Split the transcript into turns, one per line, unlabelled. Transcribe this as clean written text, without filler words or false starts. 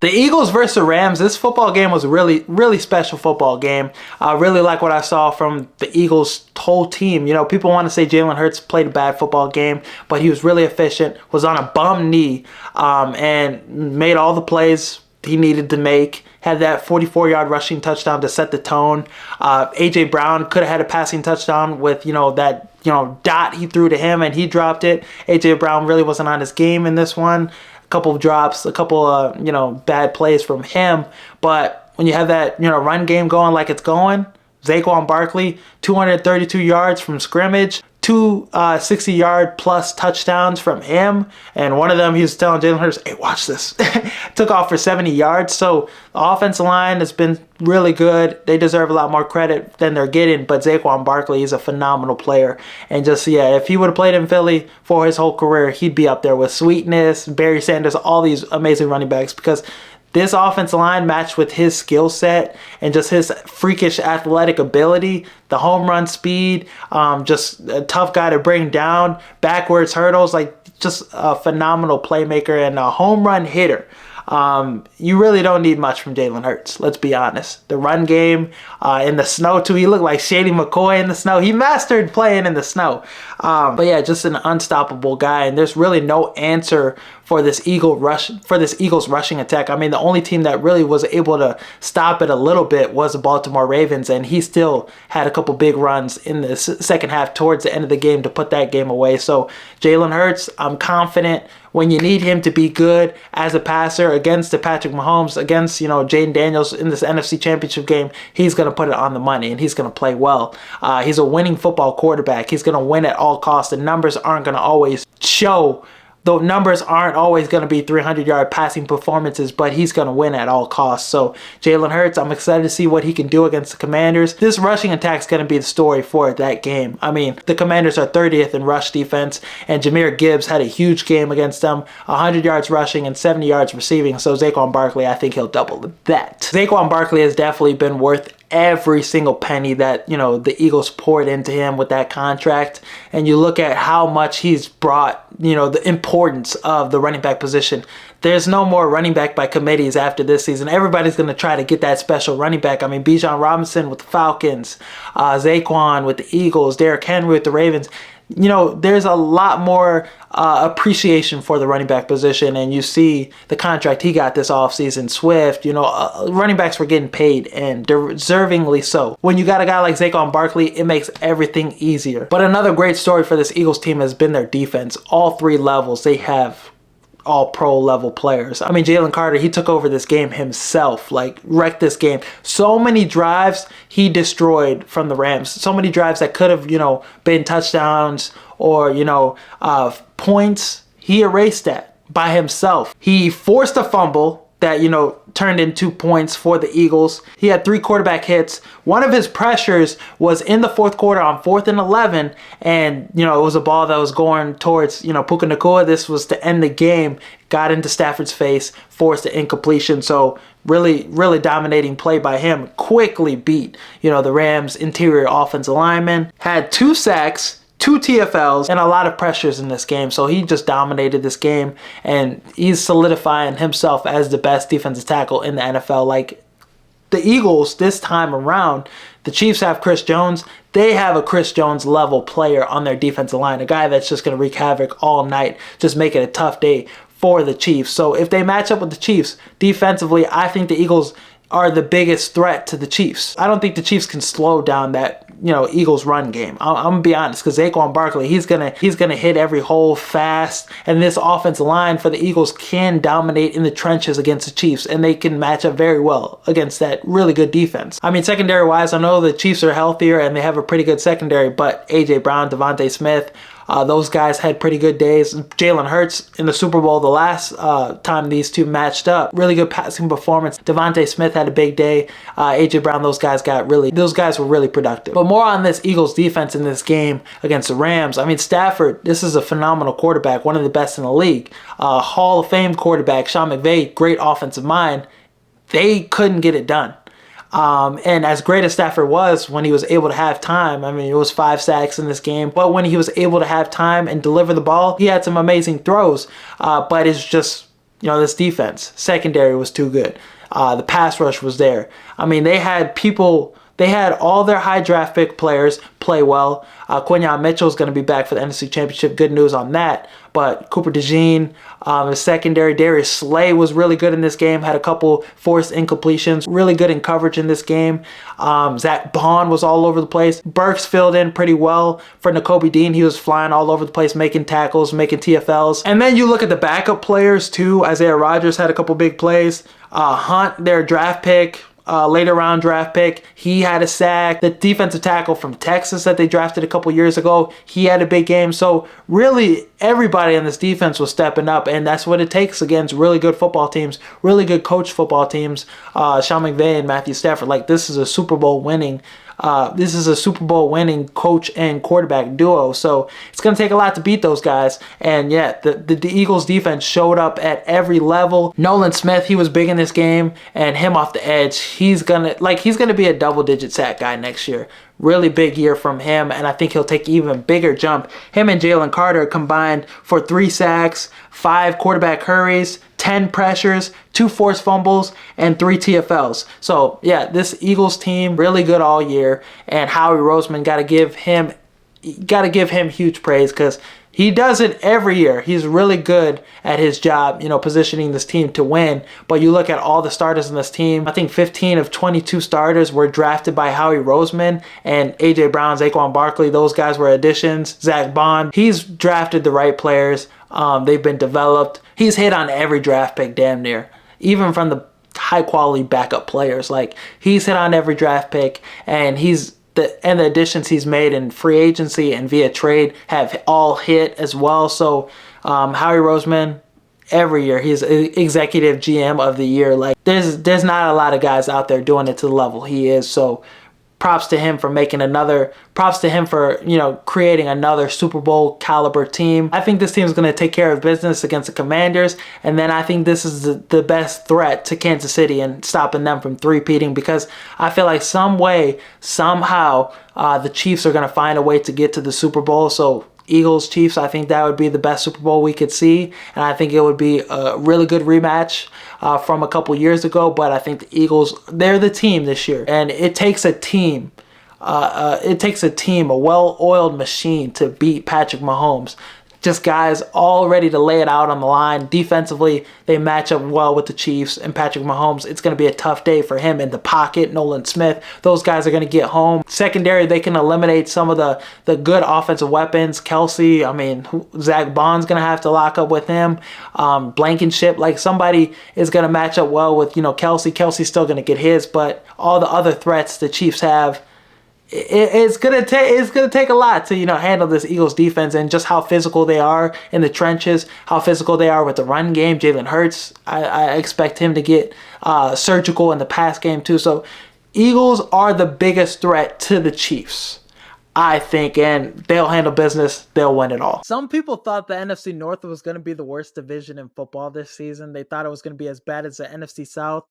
The Eagles versus the Rams, this football game was a really, really special football game. I really like what I saw from the Eagles' whole team. You know, people want to say Jalen Hurts played a bad football game, but he was really efficient, was on a bum knee, and made all the plays he needed to make. Had that 44-yard rushing touchdown to set the tone. A.J. Brown could have had a passing touchdown with, that dot he threw to him, and he dropped it. A.J. Brown really wasn't on his game in this one. A couple of drops, a couple bad plays from him. But when you have that, run game going like it's going, Saquon Barkley, 232 yards from scrimmage, two 60-yard plus touchdowns from him, and one of them he was telling Jalen Hurts, hey, watch this. Took off for 70 yards. So the offensive line has been really good. They deserve a lot more credit than they're getting, but Saquon Barkley is a phenomenal player. And if he would have played in Philly for his whole career, he'd be up there with Sweetness, Barry Sanders, all these amazing running backs, because this offensive line matched with his skill set and just his freakish athletic ability, the home run speed, just a tough guy to bring down, backwards hurdles, just a phenomenal playmaker and a home run hitter. You really don't need much from Jalen Hurts, let's be honest. The run game, in the snow too, he looked like Shady McCoy in the snow. He mastered playing in the snow. But yeah, just an unstoppable guy, and there's really no answer for this Eagles rushing attack. I mean, the only team that really was able to stop it a little bit was the Baltimore Ravens, and he still had a couple big runs in the second half towards the end of the game to put that game away. So Jalen Hurts, I'm confident when you need him to be good as a passer against the Patrick Mahomes, against Jaden Daniels in this NFC Championship game, he's going to put it on the money and he's going to play well. He's a winning football quarterback. He's going to win at all costs. The numbers aren't going to always show. The numbers aren't always going to be 300-yard passing performances, but he's going to win at all costs. So Jalen Hurts, I'm excited to see what he can do against the Commanders. This rushing attack is going to be the story for that game. I mean, the Commanders are 30th in rush defense, and Jahmyr Gibbs had a huge game against them, 100 yards rushing and 70 yards receiving. So Saquon Barkley, I think he'll double that. Saquon Barkley has definitely been worth every single penny that the Eagles poured into him with that contract. And you look at how much he's brought, the importance of the running back position. There's no more running back by committees after this season. Everybody's going to try to get that special running back. I mean, Bijan Robinson with the Falcons, Saquon with the Eagles, Derrick Henry with the Ravens. There's a lot more appreciation for the running back position, and you see the contract he got this offseason. Swift, running backs were getting paid, and deservingly so. When you got a guy like Saquon Barkley, it makes everything easier. But another great story for this Eagles team has been their defense. All three levels, they have all pro level players. I mean, Jalen Carter, he took over this game himself, wrecked this game. So many drives he destroyed from the Rams. So many drives that could have, been touchdowns or, points. He erased that by himself. He forced a fumble that, turned into points for the Eagles. He had 3 quarterback hits. One of his pressures was in the fourth quarter on 4th and 11, and, it was a ball that was going towards, Puka Nacua. This was to end the game. Got into Stafford's face, forced the incompletion. So really, really dominating play by him. Quickly beat, the Rams' interior offensive lineman. Had 2 sacks, 2 TFLs, and a lot of pressures in this game. So he just dominated this game, and he's solidifying himself as the best defensive tackle in the NFL. The Eagles, this time around, the Chiefs have Chris Jones. They have a Chris Jones level player on their defensive line, a guy that's just going to wreak havoc all night, just make it a tough day for the Chiefs. So if they match up with the Chiefs defensively, I think the Eagles are the biggest threat to the Chiefs. I don't think the Chiefs can slow down that Eagles run game. I'm gonna be honest, because Saquon Barkley, he's gonna hit every hole fast, and this offensive line for the Eagles can dominate in the trenches against the Chiefs, and they can match up very well against that really good defense. I mean, secondary wise, I know the Chiefs are healthier and they have a pretty good secondary, but A.J. Brown, Devontae Smith, those guys had pretty good days. Jalen Hurts in the Super Bowl, the last time these two matched up, really good passing performance. Devontae Smith had a big day. A.J. Brown, those guys were really productive. But more on this Eagles defense in this game against the Rams. I mean, Stafford, this is a phenomenal quarterback, one of the best in the league. Hall of Fame quarterback, Sean McVay, great offensive mind. They couldn't get it done. And as great as Stafford was when he was able to have time, I mean, it was 5 sacks in this game, but when he was able to have time and deliver the ball, he had some amazing throws, but it's just This defense, secondary was too good. The pass rush was there. I mean, they had people. They had all their high draft pick players play well. Quinyon Mitchell is going to be back for the NFC Championship. Good news on that. But Cooper DeJean, his secondary, Darius Slay was really good in this game. Had a couple forced incompletions. Really good in coverage in this game. Zach Bond was all over the place. Burks filled in pretty well for Nakobe Dean. He was flying all over the place, making tackles, making TFLs. And then you look at the backup players too. Isaiah Rodgers had a couple big plays. Hunt, their draft pick, later round draft pick, he had a sack. The defensive tackle from Texas that they drafted a couple years ago, he had a big game. So really everybody on this defense was stepping up, and that's what it takes against really good football teams, really good coach football teams. Sean McVay and Matthew Stafford, like this is a Super Bowl winning coach and quarterback duo. So it's going to take a lot to beat those guys. And yeah, the Eagles defense showed up at every level. Nolan Smith, he was big in this game, and him off the edge, he's going to be a double-digit sack guy next year. Really big year from him, and I think he'll take an even bigger jump. Him and Jalen Carter combined for 3 sacks, 5 quarterback hurries, 10 pressures, 2 forced fumbles, and 3 TFLs. So yeah, this Eagles team really good all year, and Howie Roseman got to give him huge praise because he does it every year. He's really good at his job, positioning this team to win. But you look at all the starters in this team, I think 15 of 22 starters were drafted by Howie Roseman, and A.J. Brown, Saquon Barkley, those guys were additions. Zach Bond, he's drafted the right players. They've been developed. He's hit on every draft pick damn near, even from the high quality backup players. Like he's hit on every draft pick, and the additions he's made in free agency and via trade have all hit as well. So Howie Roseman, every year he's executive GM of the year. Like there's not a lot of guys out there doing it to the level he is. So props to him for creating another Super Bowl caliber team. I think this team is going to take care of business against the Commanders, and then I think this is the best threat to Kansas City and stopping them from three-peating, because I feel like somehow the Chiefs are going to find a way to get to the Super Bowl. So Eagles, Chiefs, I think that would be the best Super Bowl we could see, and I think it would be a really good rematch from a couple years ago. But I think the Eagles, they're the team this year, and it takes a team, a well-oiled machine to beat Patrick Mahomes. Just guys all ready to lay it out on the line. Defensively, they match up well with the Chiefs and Patrick Mahomes. It's going to be a tough day for him in the pocket. Nolan Smith, those guys are going to get home. Secondary, they can eliminate some of the good offensive weapons. Kelsey, Zach Bond's going to have to lock up with him. Blankenship, like somebody is going to match up well with, Kelsey. Kelsey's still going to get his, but all the other threats the Chiefs have, it's gonna take a lot to handle this Eagles defense, and just how physical they are in the trenches, how physical they are with the run game. Jalen Hurts, I expect him to get surgical in the pass game too. So Eagles are the biggest threat to the Chiefs, I think, and they'll handle business. They'll win it all. Some people thought the NFC North was going to be the worst division in football this season. They thought it was going to be as bad as the NFC South.